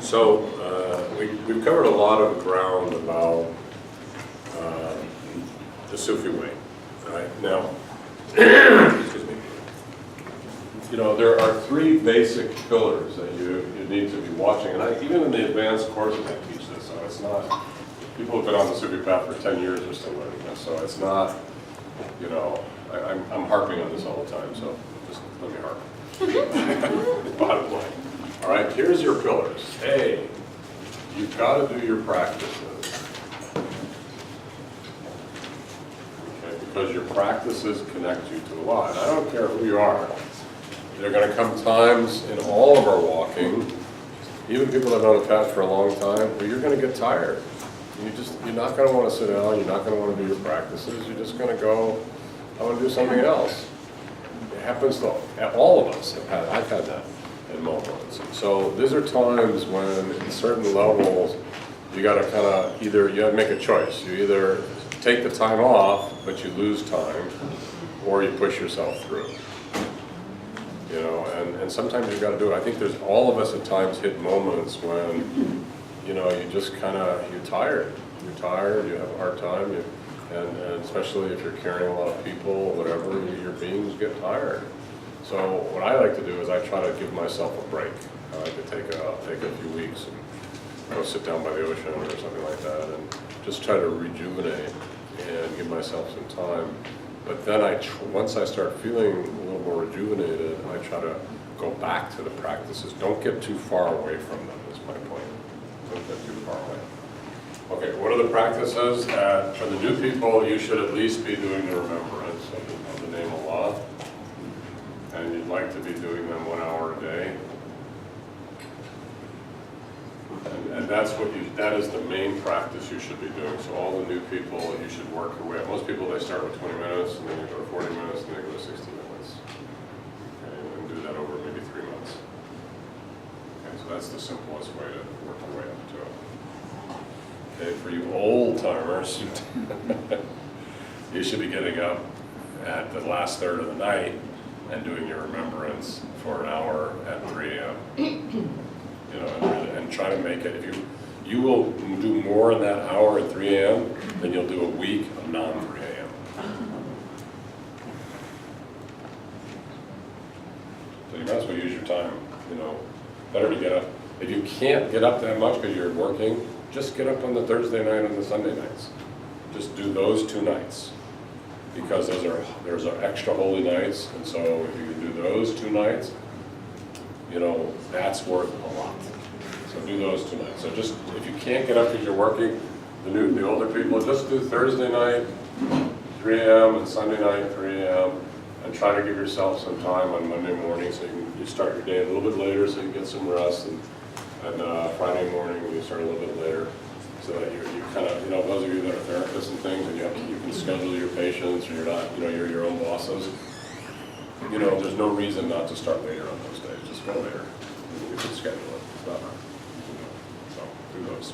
So we've covered a lot of ground about the Sufi way. Right now, excuse me. You know, there are three basic pillars that you need to be watching, and even in the advanced courses I teach this. So it's not people who've been on the Sufi path for 10 years are still learning this. So it's not, you know, I'm harping on this all the time. So just let me harp. Bottom line. All right, here's your pillars. A, you've got to do your practices. Okay, because your practices connect you to Allah. And I don't care who you are. There are going to come times in all of our walking, even people that have known the path for a long time, where you're going to get tired. You're not going to want to sit down, you're not going to want to do your practices, you're just going to go, I want to do something else. It happens to all of us. I've had that in moments. So these are times when, in certain levels, you got to kind of you have to make a choice. You either take the time off, but you lose time, or you push yourself through. You know, and sometimes you've got to do it. I think there's all of us at times hit moments when, you know, you just kind of, you're tired, you have a hard time, and especially if you're carrying a lot of people or whatever, your beings get tired. So what I like to do is I try to give myself a break. I like to take a few weeks and go sit down by the ocean or something like that, and just try to rejuvenate and give myself some time. But then once I start feeling a little more rejuvenated, I try to go back to the practices. Don't get too far away from them, is my point. Don't get too far away. Okay, what are the practices that, for the new people, you should at least be doing the remembrance of the name Allah? And you'd like to be doing them 1 hour a day. And that is the main practice you should be doing. So all the new people, you should work your way up. Most people, they start with 20 minutes, and then you go to 40 minutes, and then you go to 60 minutes. Okay, and do that over maybe 3 months. Okay, so that's the simplest way to work your way up to it. Okay, for you old timers, you should be getting up at the last third of the night and doing your remembrance for an hour at 3 a.m. You know, and try to make it, if you will do more in that hour at 3 a.m. than you'll do a week of non-3 a.m. So you might as well use your time, you know, better to get up. If you can't get up that much because you're working, just get up on the Thursday night and the Sunday nights. Just do those 2 nights. Because there's our extra holy nights, and so if you can do those 2 nights, you know, that's worth a lot. So do those 2 nights. So just, if you can't get up because you're working, the older people, just do Thursday night, 3 a.m. and Sunday night, 3 a.m. and try to give yourself some time on Monday morning so you start your day a little bit later so you get some rest, and Friday morning you start a little bit later so that you kind of, you know, those of you that are therapists and things, and you can schedule your patients, or you're not, you know, you're your own bosses. You know, there's no reason not to start later on those days. Just go later. You can schedule it. It's not hard. So do those.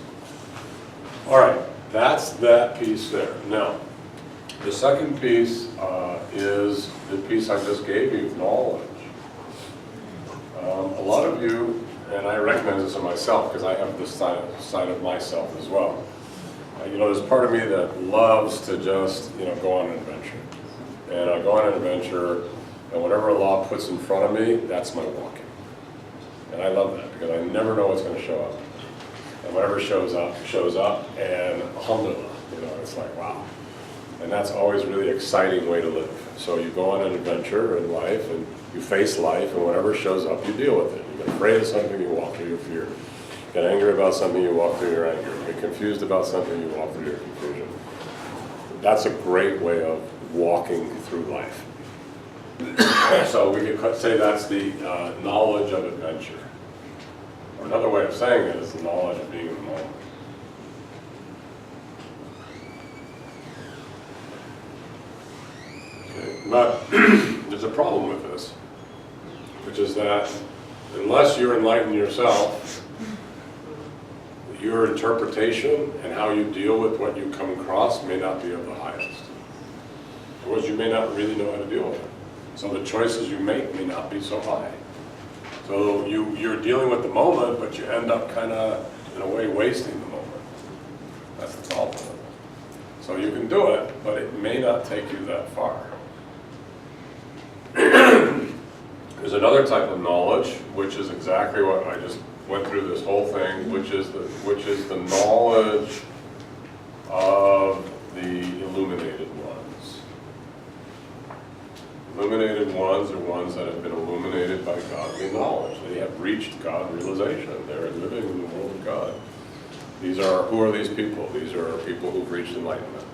All right, that's that piece there. Now, the second piece is the piece I just gave you, knowledge. A lot of you, and I recognize this in myself because I have this side of myself as well. You know, there's part of me that loves to just, you know, go on an adventure. And I go on an adventure, and whatever Allah puts in front of me, that's my walking. And I love that because I never know what's going to show up. And whatever shows up, and alhamdulillah, you know, it's like, wow. And that's always a really exciting way to live. So you go on an adventure in life, and you face life, and whatever shows up, you deal with it. You get afraid of something, you walk through your fear. You get angry about something, you walk through your anger. You get confused about something, you walk through your confusion. That's a great way of walking through life. So we could say that's the knowledge of adventure. Or another way of saying it is the knowledge of being in the moment. Okay. But there's a problem with this, which is that unless you're enlightened yourself, your interpretation and how you deal with what you come across may not be of the highest. Otherwise, you may not really know how to deal with it. So the choices you make may not be so high. So So you're dealing with the moment, but you end up kind of, in a way, wasting the moment. That's the problem. So you can do it, but it may not take you that far. There's another type of knowledge, which is exactly what I just went through this whole thing, which is the knowledge of the illuminated ones. Illuminated ones are ones that have been illuminated by godly knowledge. They have reached God realization. They're living in the world of God. Who are these people? These are people who've reached enlightenment.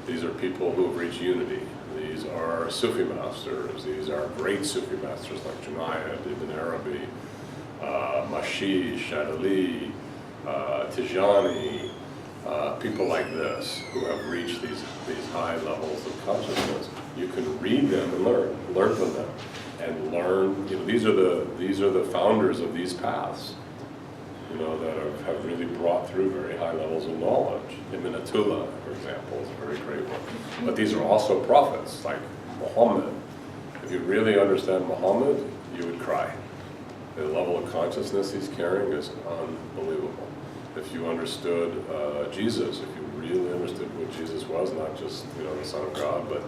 These are people who've reached unity. These are Sufi masters. These are great Sufi masters like Junaid, Ibn Arabi, Mashish, Shadali, Tijani, people like this who have reached these high levels of consciousness. You can read them and learn from them, and learn. These are the founders of these paths. That have really brought through very high levels of knowledge. Ibn Atullah, for example, is a very great one. But these are also prophets, like Muhammad. If you really understand Muhammad, you would cry. The level of consciousness he's carrying is unbelievable. If you understood Jesus, if you really understood what Jesus was, not just the Son of God, but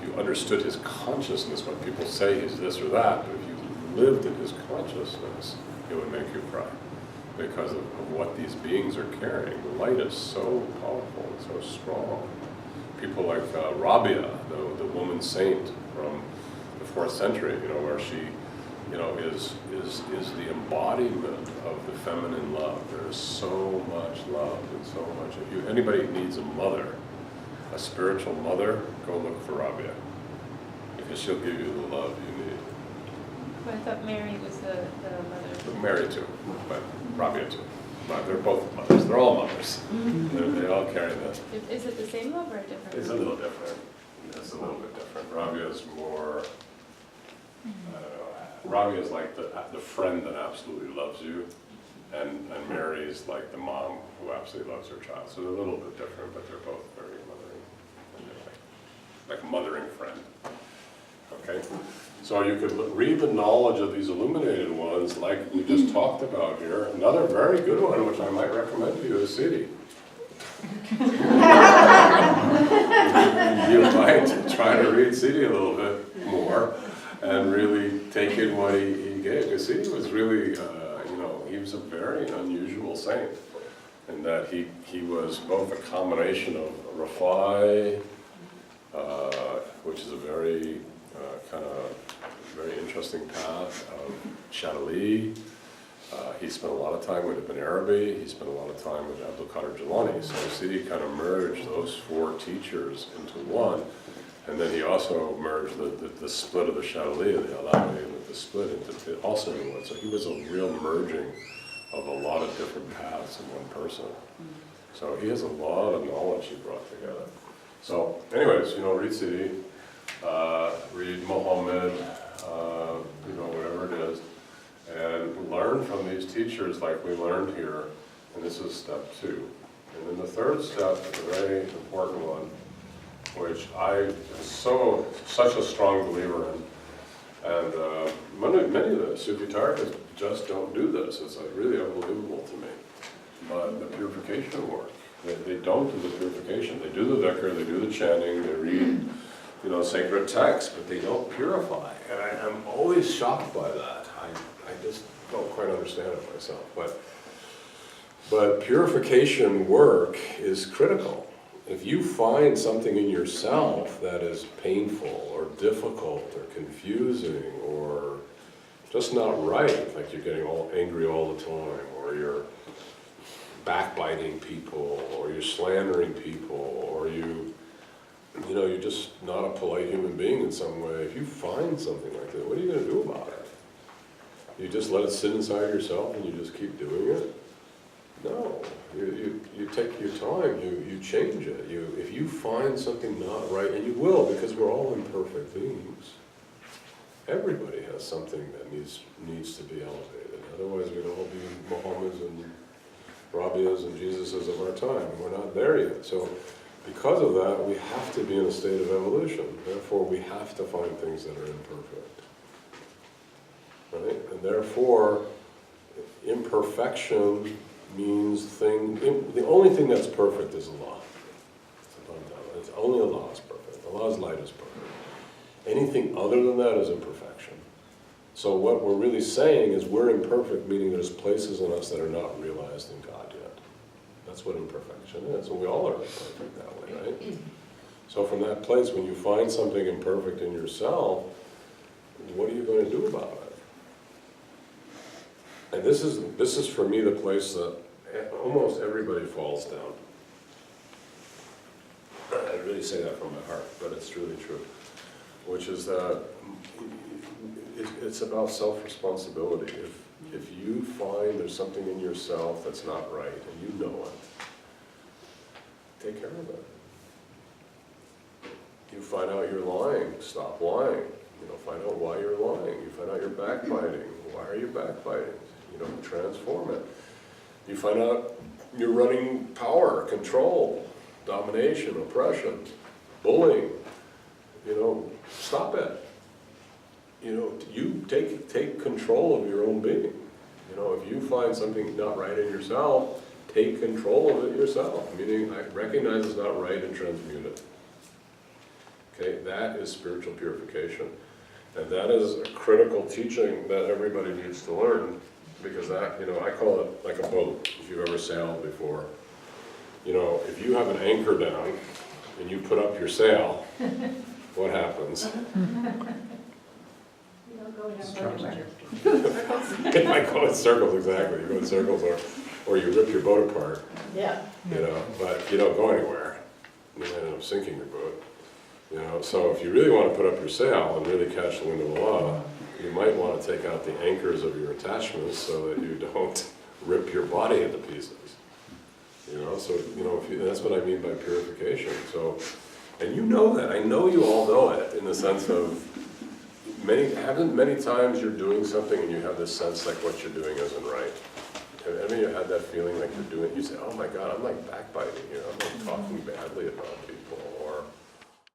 you understood his consciousness. When people say he's this or that, but if you lived in his consciousness, it would make you cry because of what these beings are carrying. The light is so powerful and so strong. People like Rabia, the woman saint from the 4th century, where she, is the embodiment of the feminine love. There is so much love and so much. If anybody needs a mother, a spiritual mother, go look for Rabia, because she'll give you the love you need. Well, I thought Mary was the mother. Mary too, but Rabia too. But they're both mothers. They're all mothers. They all carry this. Is it the same love or different? It's a little different. It's a little bit different. Rabia is more, I don't know, Rabia is like the friend that absolutely loves you, and Mary is like the mom who absolutely loves her child. So they're a little bit different, but they're both very mothering. And they're like a mothering friend. Okay? So you could read the knowledge of these illuminated ones like we just talked about here. Another very good one, which I might recommend to you, is Siddhi. You might try to read Siddhi a little bit more and really take in what he gave. Because Siddhi was really, he was a very unusual saint in that he was both a combination of Rafai, which is a very kind of very interesting path, of Shadali. He spent a lot of time with Ibn Arabi. He spent a lot of time with Abdul Qadir Jilani. So Siddhi kind of merged those 4 teachers into one. And then he also merged the split of the Shadali and the Alawi with the split into also into one. So he was a real merging of a lot of different paths in one person. So he has a lot of knowledge he brought together. So anyways, read Siddhi, read Muhammad, whatever it is, and learn from these teachers like we learned here, and this is step 2. And then the third step is a very important one, which I am such a strong believer in, and many of the Sufi Tariqas just don't do this. It's really unbelievable to me. But the purification work, they don't do the purification. They do the dhikr, they do the chanting, they read sacred texts, but they don't purify. And I'm always shocked by that. I just don't quite understand it myself. But purification work is critical. If you find something in yourself that is painful or difficult or confusing or just not right, like you're getting all angry all the time, or you're backbiting people, or you're slandering people, or you're just not a polite human being in some way. If you find something like that, what are you going to do about it? You just let it sit inside yourself and you just keep doing it? No. You take your time, you change it. If you find something not right, and you will, because we're all imperfect beings. Everybody has something that needs to be elevated. Otherwise we'd all be Muhammads and Rabias and Jesuses of our time, and we're not there yet. So because of that, we have to be in a state of evolution. Therefore, we have to find things that are imperfect. Right? And therefore, imperfection means the only thing that's perfect is Allah. It's only Allah is perfect. Allah's light is perfect. Anything other than that is imperfection. So what we're really saying is we're imperfect, meaning there's places in us that are not realized in God yet. That's what imperfection is. And we all are imperfect that way, right? So from that place, when you find something imperfect in yourself, what are you going to do about it? And this is for me the place that almost everybody falls down. I really say that from my heart, but it's really true. Which is that it's about self-responsibility. If you find there's something in yourself that's not right, and you know it, take care of it. You find out you're lying, stop lying. Find out why you're lying. You find out you're backbiting. Why are you backbiting? Transform it. You find out you're running power, control, domination, oppression, bullying. Stop it. You take control of your own being. If you find something not right in yourself, take control of it yourself. Meaning, recognize it's not right and transmute it. Okay, that is spiritual purification. And that is a critical teaching that everybody needs to learn, because that, I call it like a boat, if you've ever sailed before. If you have an anchor down and you put up your sail, what happens? You don't go anywhere. It might go in circles, exactly. You go in circles, or you rip your boat apart. Yeah. But you don't go anywhere. You end up sinking your boat. So if you really want to put up your sail and really catch the wind of Allah, you might want to take out the anchors of your attachments so that you don't rip your body into pieces. That's what I mean by purification. So, and you know that. I know you all know it in the sense of many times you're doing something and you have this sense like what you're doing isn't right. Have any of you had that feeling like you're doing, you say, oh my God, I'm like backbiting here. I'm like talking badly about people.